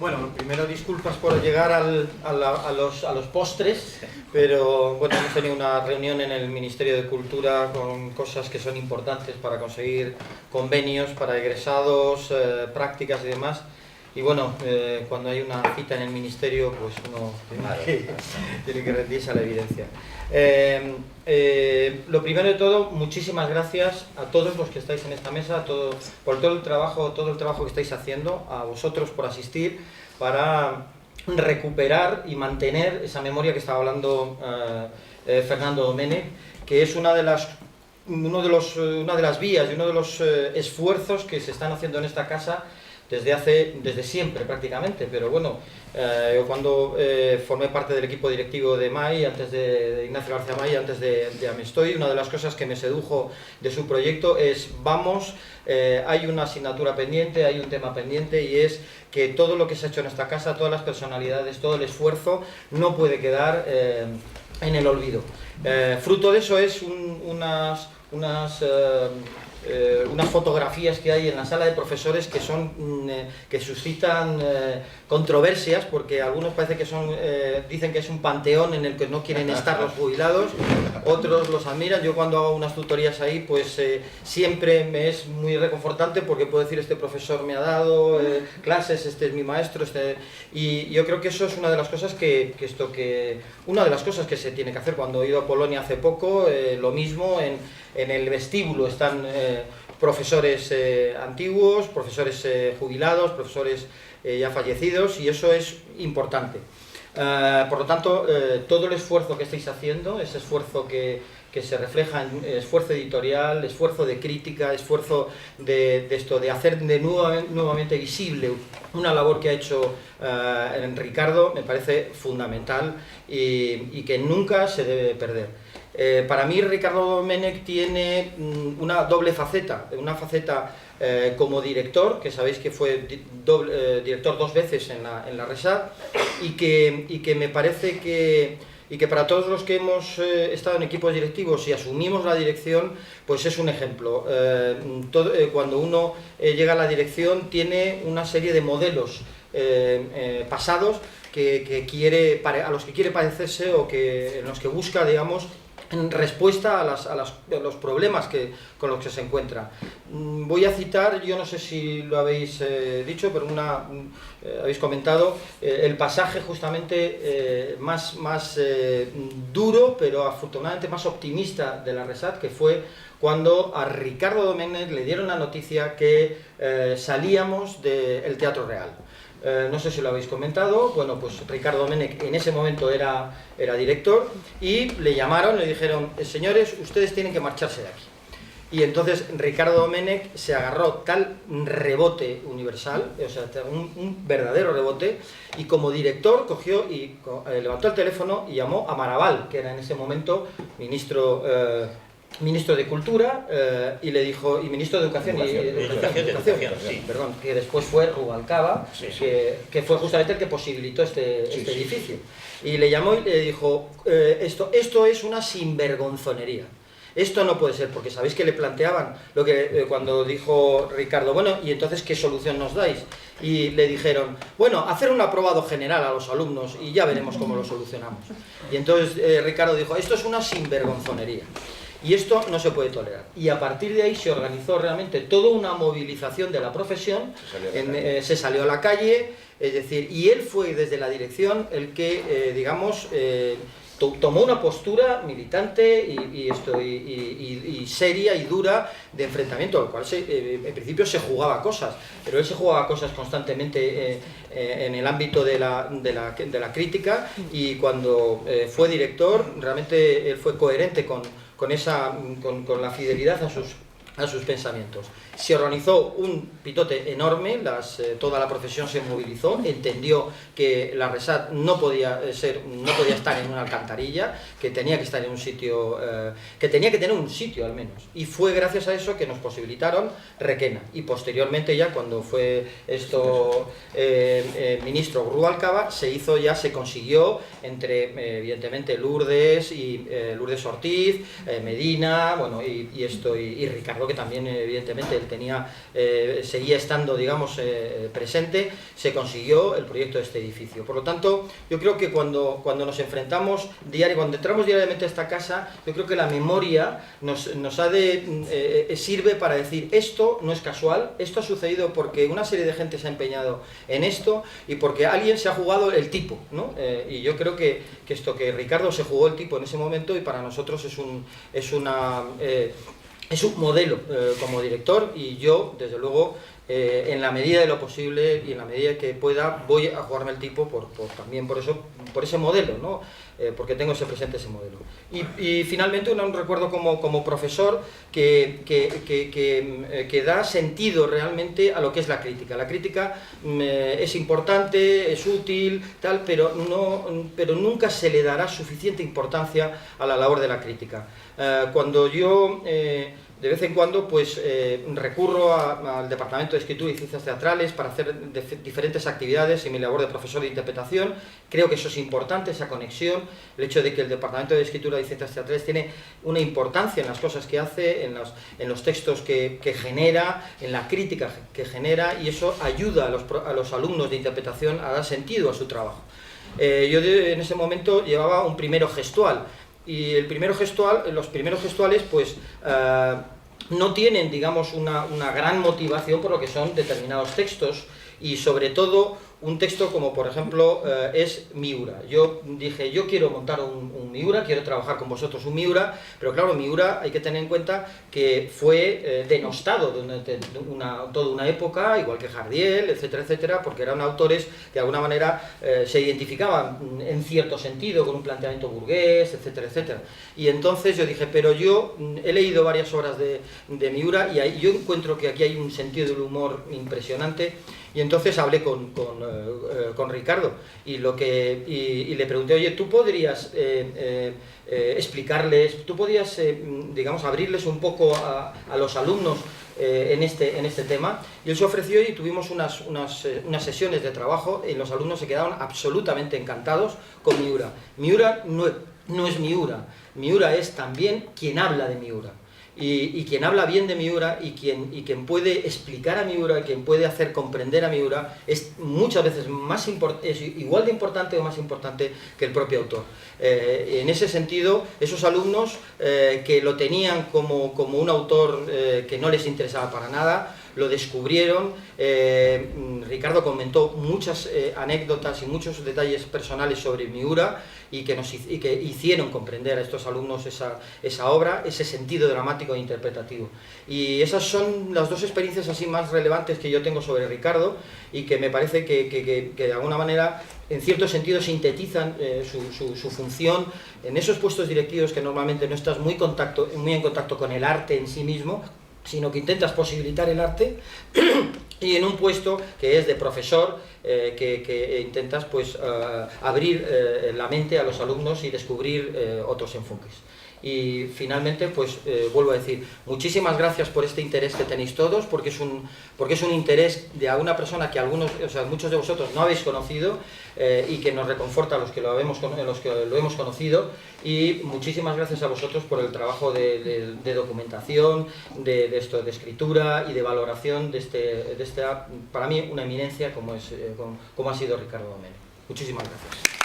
Bueno, primero disculpas por llegar a los postres, pero bueno, hemos tenido una reunión en el Ministerio de Cultura con cosas que son importantes para conseguir convenios para egresados, prácticas y demás. Y bueno, cuando hay una cita en el Ministerio, pues uno tiene que rendirse a la evidencia. Lo primero de todo, muchísimas gracias a todos los que estáis en esta mesa, por todo el trabajo que estáis haciendo, a vosotros por asistir, para recuperar y mantener esa memoria que estaba hablando Fernando Domènech, que es una de las vías y uno de los esfuerzos que se están haciendo en esta casa desde siempre prácticamente, pero bueno, yo cuando formé parte del equipo directivo de MAI, antes de Ignacio García May, antes de Amestoy, una de las cosas que me sedujo de su proyecto es, hay una asignatura pendiente, hay un tema pendiente, y es que todo lo que se ha hecho en esta casa, todas las personalidades, todo el esfuerzo, no puede quedar en el olvido. Fruto de eso es unas fotografías que hay en la sala de profesores que suscitan controversias, porque algunos parece que dicen que es un panteón en el que no quieren estar los jubilados, otros los admiran. Yo cuando hago unas tutorías ahí, pues siempre me es muy reconfortante, porque puedo decir, este profesor me ha dado clases, este es mi maestro, y yo creo que eso es una de las cosas que se tiene que hacer. Cuando he ido a Polonia hace poco, lo mismo, en el vestíbulo están profesores antiguos, profesores jubilados, profesores ya fallecidos, y eso es importante. Por lo tanto, todo el esfuerzo que estáis haciendo, ese esfuerzo que se refleja en esfuerzo editorial, esfuerzo de crítica, esfuerzo de hacer nuevamente visible una labor que ha hecho Ricardo, me parece fundamental y que nunca se debe perder. Para mí Ricardo Domènech tiene una doble faceta, como director, que sabéis que fue director 2 veces en la RESAT, y que me parece que para todos los que hemos estado en equipos directivos y asumimos la dirección, pues es un ejemplo. Cuando uno llega a la dirección, tiene una serie de modelos pasados a los que quiere parecerse, o en los que busca, digamos, en respuesta a los problemas con los que se encuentra. Voy a citar, yo no sé si lo habéis dicho, pero habéis comentado el pasaje justamente más duro, pero afortunadamente más optimista de la RESAT, que fue cuando a Ricardo Domènech le dieron la noticia que salíamos del Teatro Real. No sé si lo habéis comentado. Bueno, pues Ricardo Domènech en ese momento era director, y le llamaron, le dijeron: señores, ustedes tienen que marcharse de aquí. Y entonces Ricardo Domènech se agarró tal rebote universal, o sea, un verdadero rebote, y como director cogió y levantó el teléfono y llamó a Maragall, que era en ese momento ministro de Cultura, y le dijo, y ministro de Educación, sí. Perdón, que después fue Rubalcaba, sí. que fue justamente el que posibilitó este edificio. Y le llamó y le dijo: esto es una sinvergonzonería. Esto no puede ser, porque sabéis que le planteaban cuando dijo Ricardo: bueno, ¿y entonces qué solución nos dais? Y le dijeron: bueno, hacer un aprobado general a los alumnos y ya veremos cómo lo solucionamos. Y entonces Ricardo dijo: esto es una sinvergonzonería. Y esto no se puede tolerar. Y a partir de ahí se organizó realmente toda una movilización de la profesión, se salió a la calle, es decir, y él fue desde la dirección el que, tomó una postura militante y seria y dura de enfrentamiento, al cual en principio se jugaba cosas, pero él se jugaba cosas constantemente en el ámbito de la crítica, y cuando fue director realmente él fue coherente con la fidelidad a sus pensamientos. Se organizó un pitote enorme, toda la profesión se movilizó, entendió que la RESAT no podía estar en una alcantarilla, que tenía que estar en un sitio, que tenía que tener un sitio al menos. Y fue gracias a eso que nos posibilitaron Requena. Y posteriormente, ya cuando fue ministro Rubalcaba, se consiguió entre evidentemente Lourdes Ortiz, Medina, bueno, y Ricardo dado que también evidentemente él tenía, seguía estando, digamos, presente, se consiguió el proyecto de este edificio. Por lo tanto, yo creo que cuando nos enfrentamos cuando entramos diariamente a esta casa, yo creo que la memoria sirve para decir, esto no es casual, esto ha sucedido porque una serie de gente se ha empeñado en esto y porque alguien se ha jugado el tipo, ¿no? Y yo creo que Ricardo se jugó el tipo en ese momento y para nosotros es un modelo como director, y yo, desde luego, en la medida de lo posible y en la medida que pueda, voy a jugarme el tipo también por ese modelo, ¿no? Porque tengo presente ese modelo. Y finalmente un recuerdo como profesor que da sentido realmente a lo que es la crítica. La crítica es importante, es útil, tal, pero nunca se le dará suficiente importancia a la labor de la crítica. Cuando yo de vez en cuando pues recurro al Departamento de Escritura y Ciencias Teatrales para hacer diferentes actividades en mi labor de profesor de interpretación. Creo que eso es importante, esa conexión, el hecho de que el Departamento de Escritura y Ciencias Teatrales tiene una importancia en las cosas que hace, en los textos que genera, en la crítica que genera, y eso ayuda a los alumnos de interpretación a dar sentido a su trabajo. Yo en ese momento llevaba un primero gestual, y los primeros gestuales pues no tienen, digamos, una gran motivación por lo que son determinados textos, y sobre todo un texto como por ejemplo es Miura. Yo dije, yo quiero montar un Miura, quiero trabajar con vosotros un Miura, pero claro, Miura hay que tener en cuenta que fue denostado durante toda una época, igual que Jardiel, etcétera, etcétera, porque eran autores que de alguna manera se identificaban en cierto sentido con un planteamiento burgués, etcétera, etcétera. Y entonces yo dije, pero yo he leído varias obras de Miura y yo encuentro que aquí hay un sentido del humor impresionante. Y entonces hablé con Ricardo y le pregunté, oye, ¿tú podrías explicarles, tú podrías, digamos, abrirles un poco a los alumnos en este tema? Y él se ofreció y tuvimos unas sesiones de trabajo y los alumnos se quedaron absolutamente encantados con Miura. Miura no es Miura, Miura es también quien habla de Miura. Y quien habla bien de Miura y quien puede explicar a Miura, quien puede hacer comprender a Miura, es muchas veces es igual de importante o más importante que el propio autor. En ese sentido, esos alumnos que lo tenían como un autor que no les interesaba para nada, lo descubrieron. Ricardo comentó muchas anécdotas y muchos detalles personales sobre Miura y que hicieron comprender a estos alumnos esa obra, ese sentido dramático e interpretativo. Y esas son las dos experiencias así más relevantes que yo tengo sobre Ricardo y que me parece que de alguna manera, en cierto sentido, sintetizan su función en esos puestos directivos que normalmente no estás muy en contacto con el arte en sí mismo, sino que intentas posibilitar el arte, y en un puesto que es de profesor, que intentas pues abrir la mente a los alumnos y descubrir otros enfoques. Y finalmente, pues vuelvo a decir, muchísimas gracias por este interés que tenéis todos, porque es un interés de alguna persona que muchos de vosotros no habéis conocido y que nos reconforta a los que lo hemos conocido, y muchísimas gracias a vosotros por el trabajo de documentación, de escritura y de valoración de esta, para mí, una eminencia como ha sido Ricardo Domènech. Muchísimas gracias.